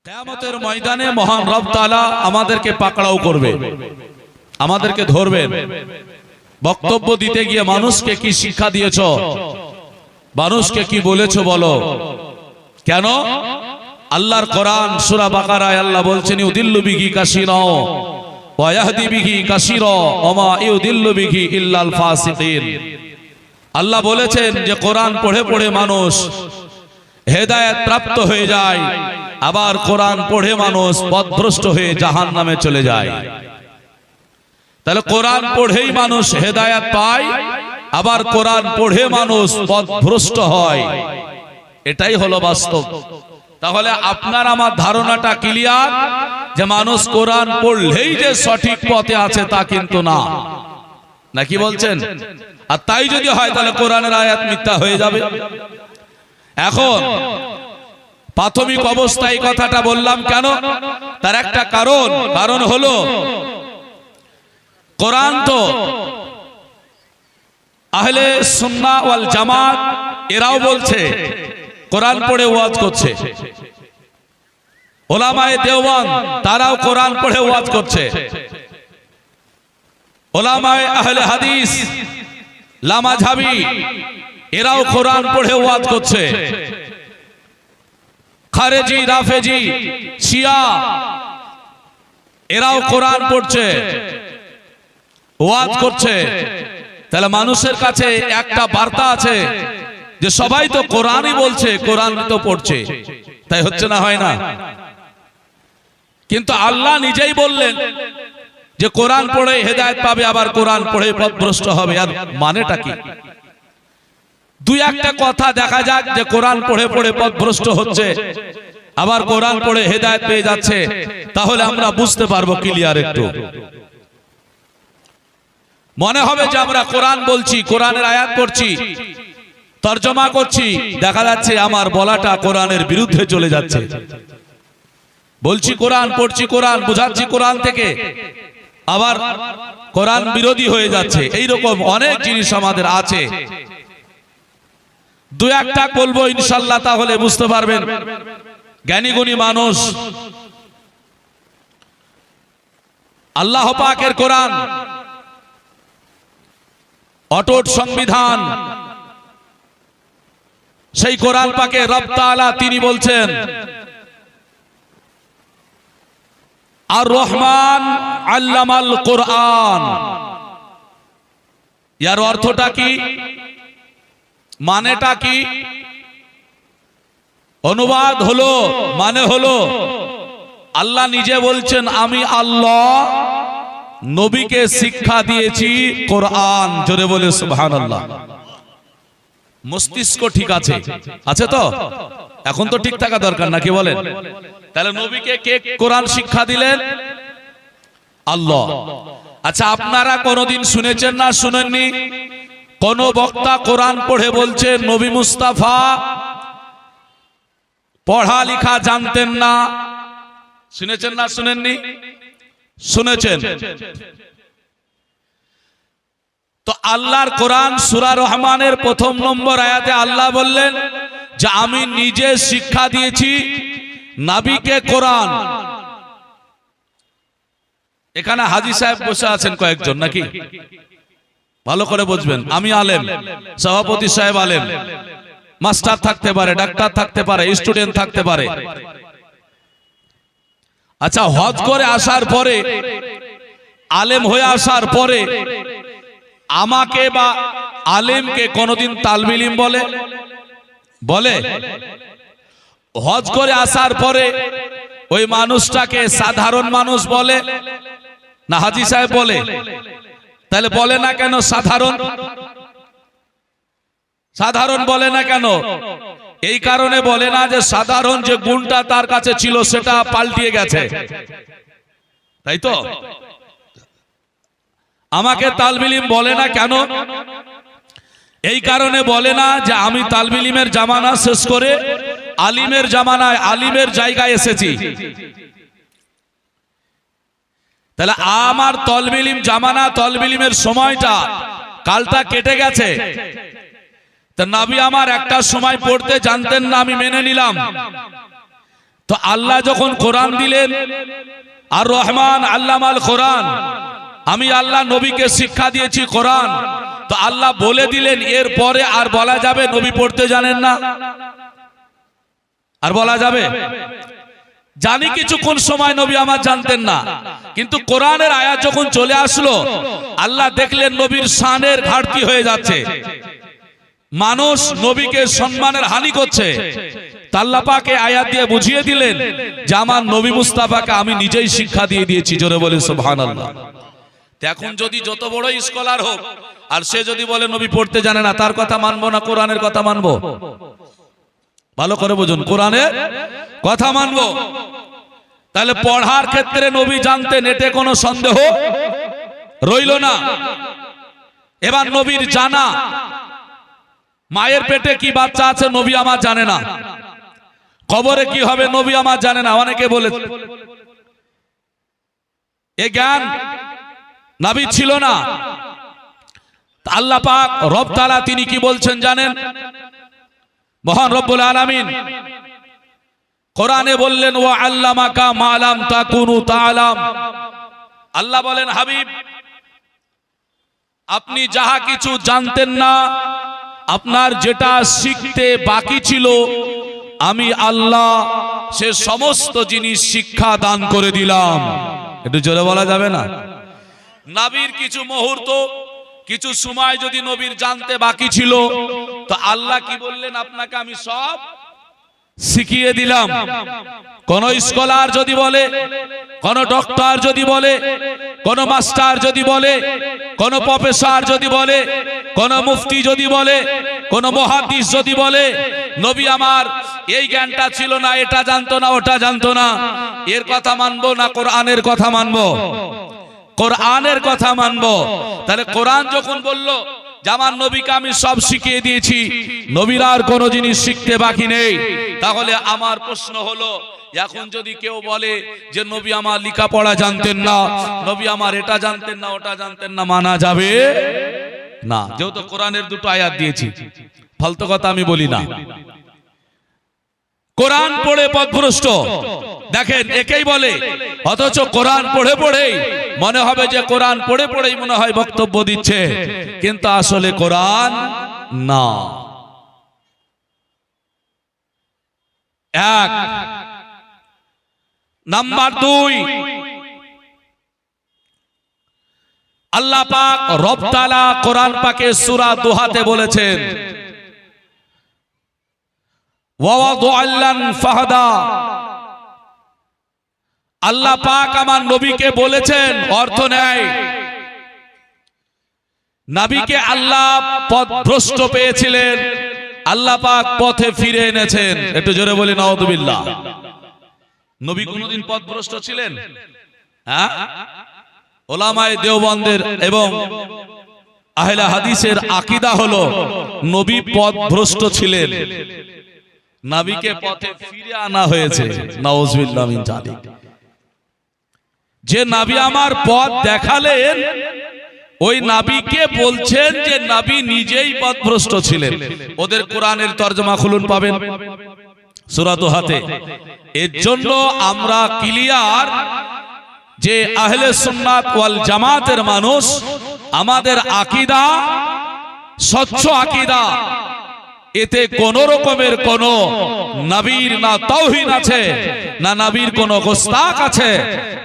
কিয়ামতের ময়দানে মহান রব তাআলা আমাদেরকে পাকড়াও করবে, আমাদেরকে ধরবেন। বক্তব্য দিতে গিয়ে মানুষকে কি শিক্ষা দিয়েছো, মানুষকে কি বলেছো বলো। কেন? আল্লাহর কোরআন সূরা বাকারায় আল্লাহ বলছেন ইউদিল্লু বিহি কাসীরা ওয়া ইয়াহদি বিহি কাসীরা ওয়া মা ইউদিল্লু বিহি ইল্লাল ফাসিকিন। আল্লাহ বলেছেন যে কোরআন পড়ে পড়ে মানুষ হেদায়েত প্রাপ্ত হয়ে যায়, আবার কোরআন পড়ে মানুষ পথভ্রষ্ট হয়ে জাহান্নামে চলে যায়। তাহলে কোরআন পড়েই মানুষ হেদায়েত পায়, আবার কোরআন পড়ে মানুষ পথভ্রষ্ট হয়। এটাই হলো বাস্তব। তাহলে আপনার আমার ধারণাটা ক্লিয়ার যে মানুষ কোরআন পড়লেই যে সঠিক পথে আছে তা কিন্তু না, নাকি বলছেন? আর তাই যদি হয় তাহলে কোরআনের আয়াত মিথ্যা হয়ে যাবে। এখন প্রাথমিক অবস্থায় কথাটা বললাম কেন? তার একটা কারণ হলো কোরআন তো আহলে সুন্নাহ ওয়াল জামাত এরাও বলছে কোরআন পড়ে ওয়াজ করছে, ওলামায়ে দেওবন্দ তারাও কোরআন পড়ে ওয়াজ করছে, ওলামায়ে আহলে হাদিস লামাযহাবী এরাও কোরআন পড়ে ওয়াজ করছে, খারেজি রাফেজি শিয়া এরাও কোরআন পড়ছে ওয়াজ করছে। তাহলে মানুষের কাছে একটা বার্তা আছে যে সবাই তো কোরআনই বলছে, কোরআন তো পড়ছে, তাই হচ্ছে না, হয় না? কিন্তু আল্লাহ নিজেই বললেন যে কোরআন পড়ে হেদায়েত পাবে, আবার কোরআন পড়ে পথভ্রষ্ট হবে। আর মানেটা কি? দুই একটা কথা দেখা যাক যে কোরআন পড়ে পড়ে পথভ্রষ্ট হচ্ছে, আবার কোরআন পড়ে হেদায়েত পেয়ে যাচ্ছে, তাহলে আমরা বুঝতে পারবো ক্লিয়ার। একটু মনে হবে যে আমরা কোরআন বলছি, কোরআনের আয়াত পড়ছি, তরজমা করছি, দেখা যাচ্ছে আমার বলাটা কোরআনের বিরুদ্ধে চলে যাচ্ছে। বলছি কোরআন, পড়ছি কোরআন, বুঝাচ্ছি কোরআন থেকে, আবার কোরআন বিরোধী হয়ে যাচ্ছে। এইরকম অনেক জিনিস আমাদের আছে। দু একটা বলবো ইনশাআল্লাহ, তাহলে বুঝতে পারবেন। জ্ঞানীগুণী মানুষ, আল্লাহ পাকের কোরআন অটুট সংবিধান, সেই কোরআন পাকে রব তাআলা তিনি বলছেন আর রহমান আল্লামাল কোরআন। এর অর্থটা কি, মানেটা কি? অনুবাদ হলো, মানে হলো আল্লাহ নিজে বলছেন আমি আল্লাহ নবীকে শিক্ষা দিয়েছি কোরআন। জোরে বলে সুবহানাল্লাহ। মস্তিষ্ক ঠিক আছে? আছে তো? এখন তো ঠিক থাকা দরকার, নাকি বলেন? তাহলে নবীকে কে কোরআন শিক্ষা দিলেন? আল্লাহ। আচ্ছা, আপনারা কোনদিন শুনেছেন না শুনেননি কোন বক্তা কোরআন পড়ে বলছে নবী মুস্তাফা পড়া লেখা জানতেন না? শুনেছেন না শুনেননি? শুনেছেন। তো আল্লাহর কোরআন সূরা রহমানের 1 নম্বর আয়াতে আল্লাহ বললেন যে আমি নিজে শিক্ষা দিয়েছি নবীকে কোরআন। এখানে হাজী সাহেব বসে আছেন কয়েকজন, নাকি? ভালো করে বুঝবেন। আমি আলেম, সভাপতি সাহেব আলেম, মাস্টার থাকতে পারে, ডাক্তার থাকতে পারে, স্টুডেন্ট থাকতে পারে। আচ্ছা, হজ করে আসার পরে, আলেম হয়ে আসার পরে আমাকে বা আলেমকে কোনদিন তালবে ইলম বলে? বলে? হজ করে আসার পরে ওই মানুষটাকে সাধারণ মানুষ বলে না হাজী সাহেব বলে? তাহলে বলে না কেন সাধারণ? সাধারণ বলে না কেন? এই কারণে বলে না যে সাধারণ যে গুণটা তার কাছে ছিল সেটা পাল্টিয়ে গেছে, তাই তো? আমাকে তালবে ইলম বলে না কেন? এই কারণে বলে না যে আমি তালবে ইলমের জামানা শেষ করে আলিমের জামানায় আলিমের জায়গায় এসেছি। তাহলে আমার তালবে ইলম জামানা, তালবে ইলমের সময়টা, কালটা কেটে গেছে। তা নবী আমার একটা সময় পড়তে জানতেন না, আমি মেনে নিলাম। তো আল্লাহ যখন কোরআন দিলেন, আর রহমান আল্লামাল কোরআন, আমি আল্লাহ নবীকে শিক্ষা দিয়েছি কোরআন, তো আল্লাহ বলে দিলেন এর পরে আর বলা যাবে নবী পড়তে জানেন না? আর বলা যাবে? জানি কিছুক্ষণ সময় নবী আমার জানতেন না, কিন্তু কোরআনের আয়াত যখন চলে আসলো, আল্লাহ দেখলেন নবীর শানের ঘাটতি হয়ে যাচ্ছে, মানুষ নবীকে সম্মানের হানি করছে, আল্লাহ পাক এই আয়াত দিয়ে বুঝিয়ে দিলেন যে আমার নবী মুস্তাফাকে আমি নিজেই শিক্ষা দিয়ে দিয়েছি। জোরে বলে সুবহানাল্লাহ। এখন যদি যত বড় স্কলার হোক, আর সে যদি বলে নবী পড়তে জানে না, তার কথা মানবো না কোরআনের কথা মানবো? ভালো করে বুঝুন, কোরআনের কথা মানবো। তাহলে পড়ার ক্ষেত্রে নবী জানতেন, এতে কোনো সন্দেহ রইল না। এবার নবীর জানা, মায়ের পেটে কি বাচ্চা আছে নবী আমার জানে না, কবরে কি হবে নবী আমার জানে না। অনেকে বলে এ জ্ঞান নবী ছিল না। আল্লাহ পাক রব তাআলা তিনি কি বলছেন জানেন? মহান রব্বুল আলামিন কোরআনে বললেন ওয়া আল্লামাকা মা লাম তাকুনু তাআলাম। আল্লাহ বলেন হাবিব, আপনি যাহা কিছু জানতেন না, আপনার যেটা শিখতে বাকি ছিল, আমি আল্লাহ সে সমস্ত জিনিস শিক্ষা দান করে দিলাম। একটু জোরে বলা যাবে না? নবীর কিছু মুহূর্ত, কিছু সময় যদি নবীর জানতে বাকি ছিল, তো আল্লাহ কি বললেন? আপনাকে আমি সব শিখিয়ে দিলাম। কোন স্কলার যদি বলে, কোন ডক্টর যদি বলে, কোন মাস্টার যদি বলে, কোন প্রফেসর যদি বলে, কোন মুফতি যদি বলে, কোন মুহাদ্দিস যদি বলে নবী আমার এই জ্ঞানটা ছিল না, এটা জানতো না, ওটা জানতো না, এর কথা মানবো না কোরআনের কথা মানবো? কোরআনের কথা মানবো। তাহলে কোরআন যখন বললো যে আমার নবীকে আমি সব শিখিয়ে দিয়েছি, নবীর আর কোনো জিনিস শিখতে বাকি নেই, তাহলে আমার প্রশ্ন হলো, এখন যদি কেউ বলে যে নবী আমার লেখাপড়া জানতেন না, নবী আমার এটা জানতেন না, ওটা জানতেন না, মানা যাবে না? যেহেতু কোরআনের দুটো আয়াত দিয়েছি, ফালতু কথা আমি বলি না। কোরআন পড়ে পথভ্রষ্ট, দেখেন একেই বলে, অথচ কোরআন পড়ে পড়েই মনে হবে যে কোরআন পড়ে পড়েই মনে হয় বক্তব্য দিচ্ছে, কিন্তু আসলে কোরআন না। এক নাম্বার দুই, আল্লাহ পাক রব তাআলা কোরআন পাকে সূরা দোহাতে বলেছেন ওয়াওয়াদুআল্লান ফাহাদা। আল্লাহ পাক আমার নবীকে বলেছেন, অর্থ নেয় নবীকে আল্লাহ পথভ্রষ্ট পেয়েছিলেন, আল্লাহ পাক পথে ফিরে এনেছেন। একটু জোরে বলি নাউযুবিল্লাহ। নবী কোনদিন পথভ্রষ্ট ছিলেন? হ্যাঁ, ওলামায়ে দেওবন্দের এবং আহলে হাদিসের আকীদা হলো নবী পথভ্রষ্ট ছিলেন, নবীকে পথে ফিরে আনা হয়েছে। নাউযুবিল্লাহ মিন যালিক। যে নবী আমার পথ দেখালেন, ওই নবীকে বলছেন যে নবী নিজেই পথভ্রষ্ট ছিলেন। ওদের কোরআনের তরজমা খুলুন, পাবেন সূরা দোহাতে। এর জন্য আমরা ক্লিয়ার যে আহলে সুন্নাত ওয়াল জামাতের মানুষ, আমাদের আকীদা স্বচ্ছ আকীদা, এতে কোন রকমের কোন নবীর না তাওহীদ আছে, না নবীর কোন গোস্তাখ আছে,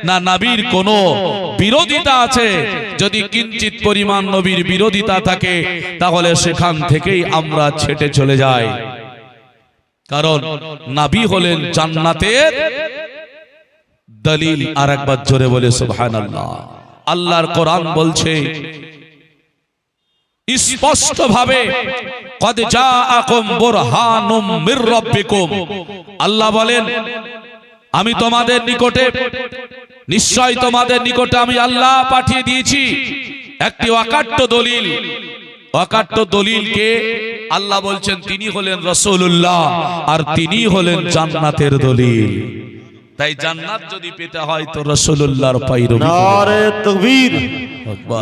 না নবীর কোন বিরোধিতা আছে। যদি কিঞ্চিত পরিমাণ নবীর বিরোধিতা থাকে, তাহলে সেখান থেকেই আমরা ছেটে চলে যাই। কারণ নবী হলেন জান্নাতের দলিল। আর একবার জোরে বলে সুবহানাল্লাহ। আল্লাহর কোরআন বলছে স্পষ্ট ভাবে, কদ জাআকুম বুরহানুম মির রাব্বিকুম। আল্লাহ বলেন আমি তোমাদের নিকটে, নিশ্চয় তোমাদের নিকটে আমি আল্লাহ পাঠিয়ে দিয়েছি একটি অকাট্য দলিল। অকাট্য দলিলকে আল্লাহ বলছেন তিনি হলেন রাসূলুল্লাহ, আর তিনি হলেন জান্নাতের দলিল। তাই জান্নাত যদি পেতে হয় তো রাসূলুল্লাহর পায়রবি। নারে তাকবীর,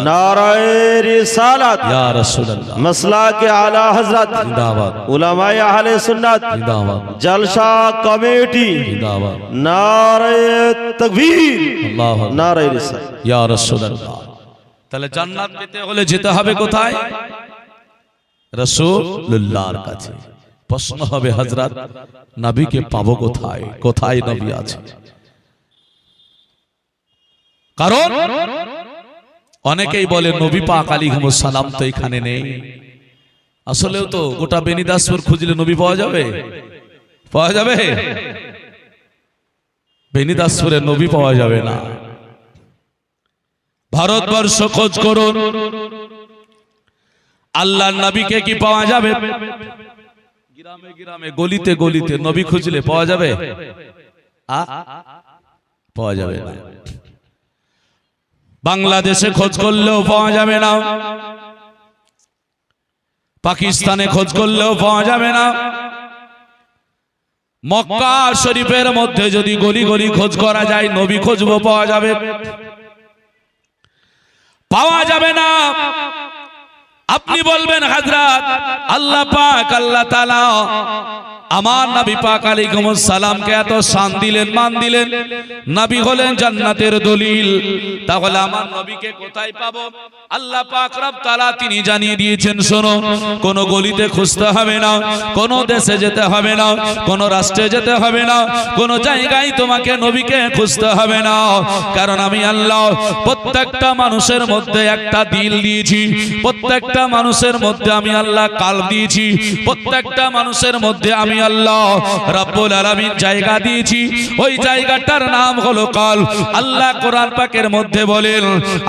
নারে রিসালাত, ইয়া রাসূলুল্লাহ, মাসলাকে আলা হযরত, জিন্দাবাদ, উলামায়ে আহলে সুন্নাত, জিন্দাবাদ, জলসা কমিটি, জিন্দাবাদ, নারে তাকবীর, আল্লাহু আকবার, নারে রিসালাত, ইয়া রাসূলুল্লাহ। তাহলে জান্নাত পেতে হলে যেতে হবে কোথায়? রাসূলুল্লাহর কাছে। প্রশ্ন হবে হযরত নবীকে পাবো কোথায়? কোথায় নবী আছে? কারণ অনেকেই বলে নবী পাক আলাইহিস সালাম তো এখানে নেই। আসলেও তো গোটা বেনিদাসপুর খুঁজলে নবী পাওয়া যাবে? পাওয়া যাবে? বেনিদাসপুরে নবী পাওয়া যাবে না। ভারতবর্ষ খোঁজ করুন, আল্লাহর নবীকে কি পাওয়া যাবে? গ্রামে গ্রামে গলিতে গলিতে নবী খুঁজলে পাওয়া যাবে? পাওয়া যাবে না। বাংলাদেশে খোঁজ করলেও পাওয়া যাবে না, পাকিস্তানে খোঁজ করলেও পাওয়া যাবে না। মক্কা শরীফের মধ্যে যদি গলি গলি খোঁজ করা যায়, নবী খুঁজবো পাওয়া যাবে? পাওয়া যাবে না। আপনি বলবেন হযরত আল্লাহ পাক আল্লাহ তাআলা আমার নবী পাক আলাইহিস সালামকে এত শান দিলেন, মান দিলেন, নবী হলেন জান্নাতের দলিল, তাহলে আমার নবীকে কোথায় পাবো? আল্লাহ পাক রব তাআলা তিনি জানিয়ে দিয়েছেন, শোনো, কোন গলিতে খুঁজতে হবে না, কোন দেশে যেতে হবে না, কোন রাষ্ট্রে যেতে হবে না, কোন জায়গায় তোমাকে নবীকে খুঁজতে হবে না। কারণ আমি আল্লাহ প্রত্যেকটা মানুষের মধ্যে একটা দিল দিয়েছি, প্রত্যেকটা মানুষের মধ্যে আমি আল্লাহ কালব দিয়েছি, প্রত্যেকটা মানুষের মধ্যে আমি আল্লাহ রাব্বুল আলামিন জায়গা দিয়েছি, ওই জায়গাটার নাম হলো কলব। আল্লাহ কোরআন পাকের মধ্যে বলেন,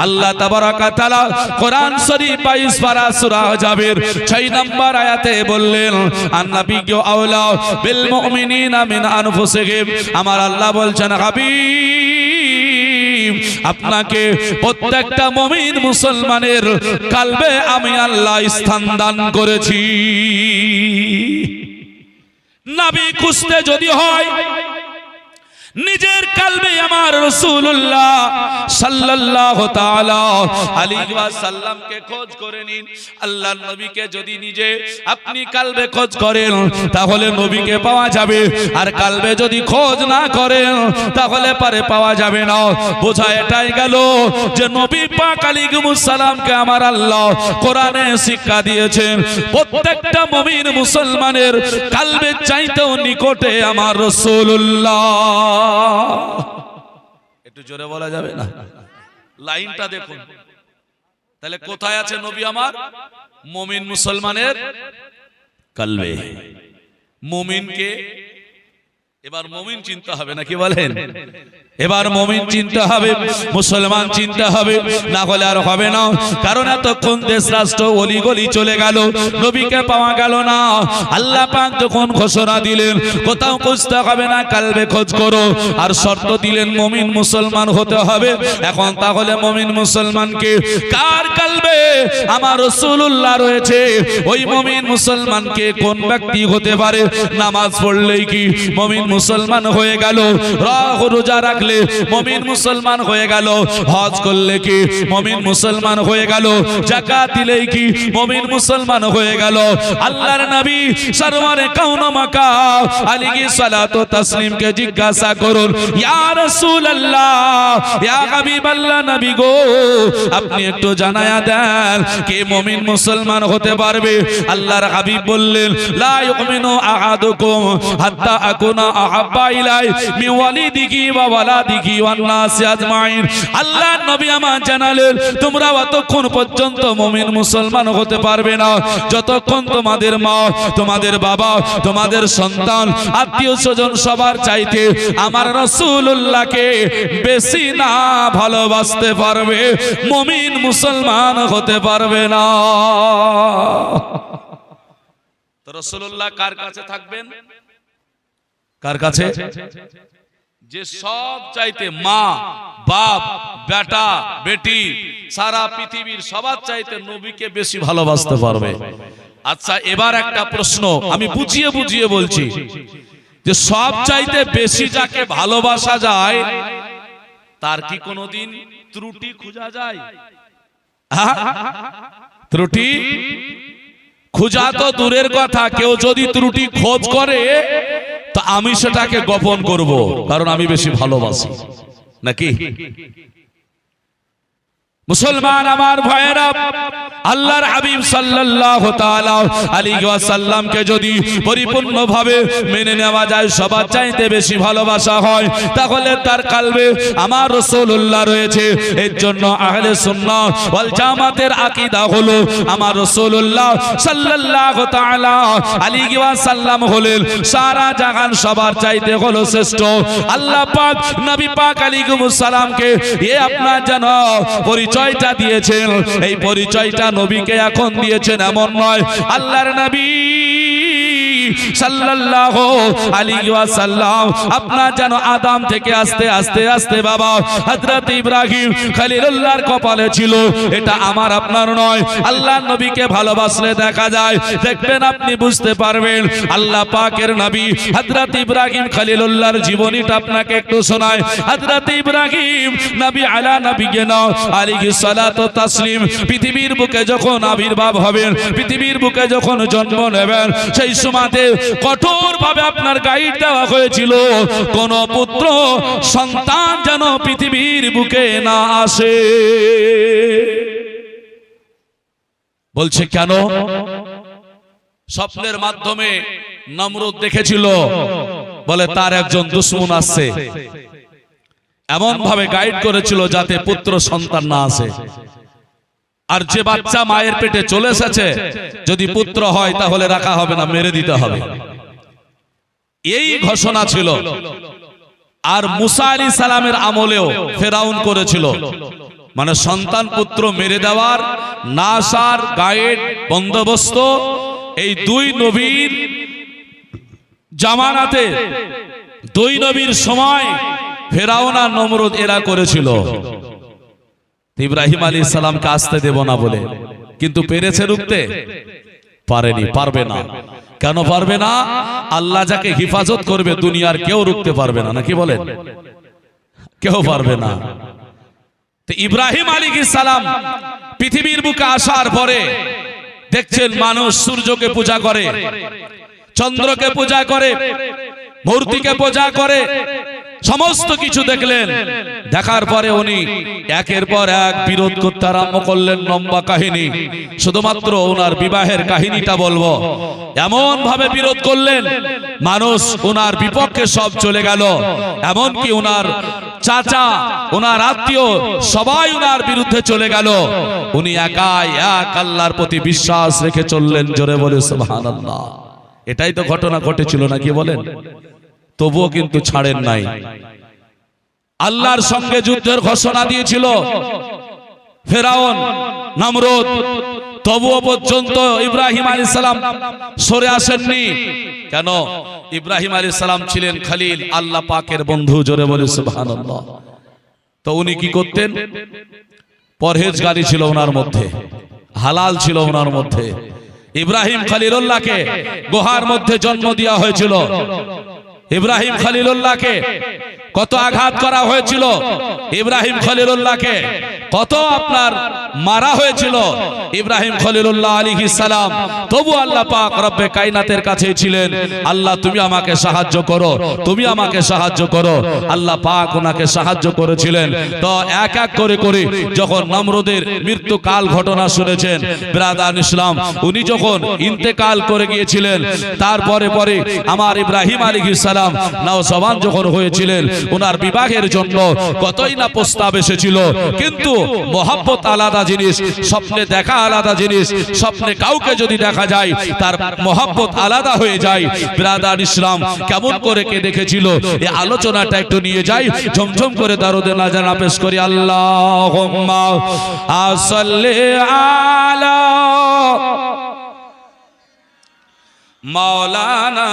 আল্লাহ তাবারাক ওয়া তাআলা কোরআন শরীফ 22 পারা সূরা জাবের 6 নম্বর আয়াতে বললেন, আন-নাবিয়্যু আওলা বিল মুমিনিনা মিন আনফুসিহিম। আমার আল্লাহ বলছেন, হাবিব আপনাকে প্রত্যেকটা মুমিন মুসলমানের কলবে আমি আল্লাহ স্থান দান করেছি। নবী খুঁজতে যদি হয়, নিজের কলবে আমার রাসূলুল্লাহ সাল্লাল্লাহু তাআলা আলাইহি ওয়াসাল্লামকে খোঁজ করে নিন। আল্লাহর নবীকে যদি নিজে আপনি কলবে খোঁজ করেন, তাহলে নবীকে পাওয়া যাবে। আর কলবে যদি খোঁজ না করেন, তাহলে পারে পাওয়া যাবে না। বোঝা এটাই গেল যে নবী পাক আলাইহিস সালামকে আমার আল্লাহ কোরআনে শিক্ষা দিয়েছেন, প্রত্যেকটা মুমিন মুসলমানের কলবের চাইতেও নিকটে আমার রাসূলুল্লাহ। একটু জোরে বলা যাবে না? লাইনটা দেখুন। তাহলে কোথায় আছে নবী আমার? মুমিন মুসলমানের কলবে। মুমিনকে এবার মুমিন চিনতে হবে, নাকি বলেন? এবার মুমিন চিনতে হবে, মুসলমান চিনতে হবে, না হলে আর হবে না। কারণ এতক্ষণ দেশ রাষ্ট্র অলি গলি চলে গেল, নবীকে পাওয়া গেল না। আল্লাহ পাক যখন ঘোষণা দিলেন কোথাও খুঁজতে হবে না, কলবে খোঁজ করো, আর শর্ত দিলেন মুমিন মুসলমান হতে হবে। এখন তাহলে মুমিন মুসলমানকে কার কলবে আমার রাসূলুল্লাহ রয়েছে, ওই মুমিন মুসলমানকে কোন ব্যক্তি হতে পারে? নামাজ পড়লেই কি মুমিন মুসলমান হয়ে গেল? রোজা রাখলে মুমিন মুসলমান হয়ে গেল? হজ করলে কি মুমিন মুসলমান হয়ে গেল? যাকাত দিলেই কি মুমিন মুসলমান হয়ে গেল? আল্লাহর নবী সরওয়ারে কাউন মাকা আলাইহিস সালাতু তাসলিম কে জিজ্ঞাসা করুন, ইয়া রাসূলুল্লাহ, ইয়া হাবিবাল্লাহ, নবী গো আপনি একটু জানায়া দেন কে মুমিন মুসলমান হতে পারবে? আল্লাহর হাবিব বললেন, লা ইউমিনু আহাদুকুম হাত্তা আকুনা আহাব্বা ইলাই মিন ওয়ালিদিহি ওয়া ওয়ালাদিহি ওয়ান নাসি আজমাইন। আল্লাহর নবী আমার জানালেন, তোমরা অতক্ষণ পর্যন্ত মুমিন মুসলমান হতে পারবে না যতক্ষণ তোমাদের মা, তোমাদের বাবা, তোমাদের সন্তান, আত্মীয় স্বজন সবার চাইতে আমার রাসূলুল্লাহকে বেশি না ভালোবাসতে পারবে, মুমিন মুসলমান হতে পারবে না। তো রাসূলুল্লাহ কার কাছে থাকবেন? কার কাছে? যে সব চাইতে মা, বাপ, বেটা, বেটি, সারা পৃথিবীর সবার চাইতে নবীকে বেশি ভালোবাসতে পারবে। আচ্ছা, এবার একটা প্রশ্ন আমি বুঝিয়ে বুঝিয়ে বলছি, যে সব চাইতে বেশি যাকে ভালোবাসা যায় তার কি কোনোদিন ত্রুটি খোঁজা যায়? ত্রুটি খোঁজা তো দূরের কথা, কেউ যদি ত্রুটি খোঁজ করে তো আমি সেটাকে গোপন করব, কারণ আমি বেশি ভালোবাসি, নাকি? মুসলমান আমার ভাইয়েরা, আল্লাহর হাবিব সাল্লাল্লাহু তাআলা আলাইহি ওয়াসাল্লামকে যদি পরিপূর্ণভাবে মেনে নেওয়া যায়, সবার চাইতে বেশি ভালোবাসা হয়, তাহলে তার কলবে আমার রাসূলুল্লাহ রয়েছে। এর জন্য আহলে সুন্নাহ ওয়াল জামাতের আকীদা হলো আমার রাসূলুল্লাহ সাল্লাল্লাহু তাআলা আলাইহি ওয়াসাল্লাম হলেন সারা জাহান সবার চাইতে হলো শ্রেষ্ঠ। আল্লাহ পাক নবী পাক আলাইহিস সালামকে আপনার যেন পরিচয়টা দিয়েছেন, এই পরিচয়টা নবীকে এখন দিয়েছেন এমন নয়। আল্লাহর নবী সাল্লাল্লাহু আলাইহি ওয়াসাল্লাম আপনার যেন আদম থেকে আস্তে আস্তে আস্তে বাবা হযরত ইব্রাহিম খলিলুল্লাহর কপালে ছিল, এটা আমার আপনার নয়। আল্লাহর নবীকে ভালোবাসলে দেখা যায়, দেখবেন আপনি বুঝতে পারবেন। আল্লাহ পাকের নবী হযরত ইব্রাহিম খলিলুল্লাহর জীবনীটা আপনাকে একটু শোনায়। হযরত ইব্রাহিম নবী আলা নবিয়িনা আলাইহিস সালাতু তাসলিম পৃথিবীর বুকে যখন আবির্ভাব হবেন, পৃথিবীর বুকে যখন জন্ম নেবেন, সেই সময়তে কঠোর ভাবে আপনার গাইড দেওয়া হয়েছিল কোন পুত্র সন্তান যেন পৃথিবীর বুকে না আসে। বলছে কেন? স্বপ্নের মাধ্যমে নমরুদ দেখেছিল, বলে তার একজন দুশমন আসছে, এমন ভাবে গাইড করেছিল যাতে পুত্র সন্তান না আসে। আর যে বাচ্চা মায়ের পেটে চলে এসেছে যদি পুত্র হয় তাহলে রাখা হবে না, মেরে দিতে হবে, এই ঘোষণা ছিল। আর মুসা আলাইহিস সালামের আমলেও ফেরাউন করেছিল, মানে সন্তান পুত্র মেরে দেওয়ার নাসার গাইড বন্দোবস্ত এই দুই নবীর জামানাতে, দুই নবীর সময় ফেরাউন আর নমরুদ এরা করেছিল। ইব্রাহিম আলাইহিস সালামকে আসতে দেব না বলে, কিন্তু পেরেছে রুখতে? পারেনি, পারবে না। কেন পারবে না? আল্লাহ যাকে হিফাজত করবে দুনিয়ার কেউ রুখতে পারবে না, নাকি বলেন? কেউ পারবে না। তো ইব্রাহিম আলাইহিস সালাম পৃথিবীর বুকে আসার পরে দেখছেন মানুষ সূর্যকে পূজা করে, চন্দ্রকে পূজা করে, মূর্তিকে পূজা করে, সমস্ত কিছু দেখলেন। দেখার পরে উনি একের পর এক বিরোধ করতে আরম্ভ করলেন। লম্বা কাহিনী, শুধুমাত্র ওনার বিবাহের কাহিনীটা বলবো। এমন ভাবে বিরোধ করলেন, মানুষ ওনার বিপক্ষে সব চলে গেল। এমনকি ওনার চাচা, ওনার আত্মীয় সবাই ওনার বিরুদ্ধে চলে গেল। উনি একাই এক আল্লাহর প্রতি বিশ্বাস রেখে চললেন। জোরে বলে সুবহানাল্লাহ। এটাই তো ঘটনা ঘটেছিল, নাকি বলেন? তবুও কিন্তু ছাড়েন নাই। আল্লাহর সঙ্গে যুদ্ধের ঘোষণা দিয়েছিল ফেরাউন, নমরুদ, তবুও পর্যন্ত ইব্রাহিম আলাইহিস সালাম সরে আসেননি। কেন? ইব্রাহিম আলাইহিস সালাম ছিলেন খলিল, আল্লাহ পাকের বন্ধু। জোরে বলে সুবহানাল্লাহ। তো উনি কি করতেন? পরহেজগারি ছিল ওনার মধ্যে, হালাল ছিল ওনার মধ্যে। ইব্রাহিম খলিলুল্লাহকে গুহার মধ্যে জন্ম দেওয়া হয়েছিল। ইব্রাহিম খলিলুল্লাহকে কত আঘাত করা হয়েছিল, ইব্রাহিম খলিলুল্লাহকে কত আপনার মারা হয়েছিল। ইব্রাহিম খলিলুল্লাহ আলাইহিস সালাম তবু আল্লাহ পাক রব্বে কায়নাতের কাছে ছিলেন। আল্লাহ তুমি আমাকে সাহায্য করো, তুমি আমাকে সাহায্য করো। আল্লাহ পাক ওনাকে সাহায্য করেছিলেন। তো এক এক করে করে যখন নমরুদের মৃত্যু কাল ঘটনা শুনেছেন ব্রাদার ইসলাম, উনি যখন ইন্তেকাল করে গিয়েছিলেন, তারপরে পরে আমার ইব্রাহিম আলাইহিস সালাম নওজওয়ান যখন হয়েছিলেন, ওনার বিবাহের জন্য কতই না প্রস্তাব এসেছিল, কিন্তু মহব্বত আলাদা জিনিস, স্বপ্নে দেখা আলাদা জিনিস। স্বপ্নে কাউকে যদি দেখা যায় তার মহব্বত আলাদা হয়ে যায়। ব্রাদার ইসলাম কেমন করে কে দেখেছিল, এই আলোচনাটা একটু নিয়ে যাই। ঝমঝম করে দারুদে নাজানা পেশ করি। আল্লাহুম্মা সাল্লি আলা মৌলানা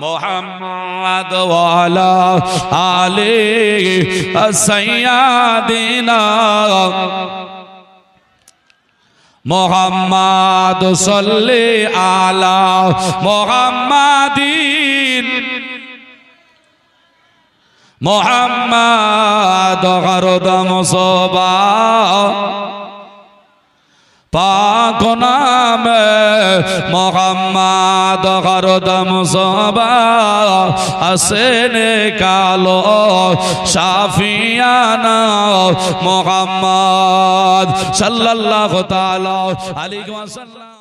মুহাম্মদ ওয়ালা আলে সাইয়্যিদিনা মুহাম্মদ সাল্লি আলা মুহাম্মাদিন মোহাম্মদ হরদম সোবা পাক নামে মোহাম্মদ হরদম সোবা আসেনে কালো শাফিয়ানা মোহাম্মদ সাল্লাল্লাহু তাআলা আলাইহি ওয়াসাল্লাম।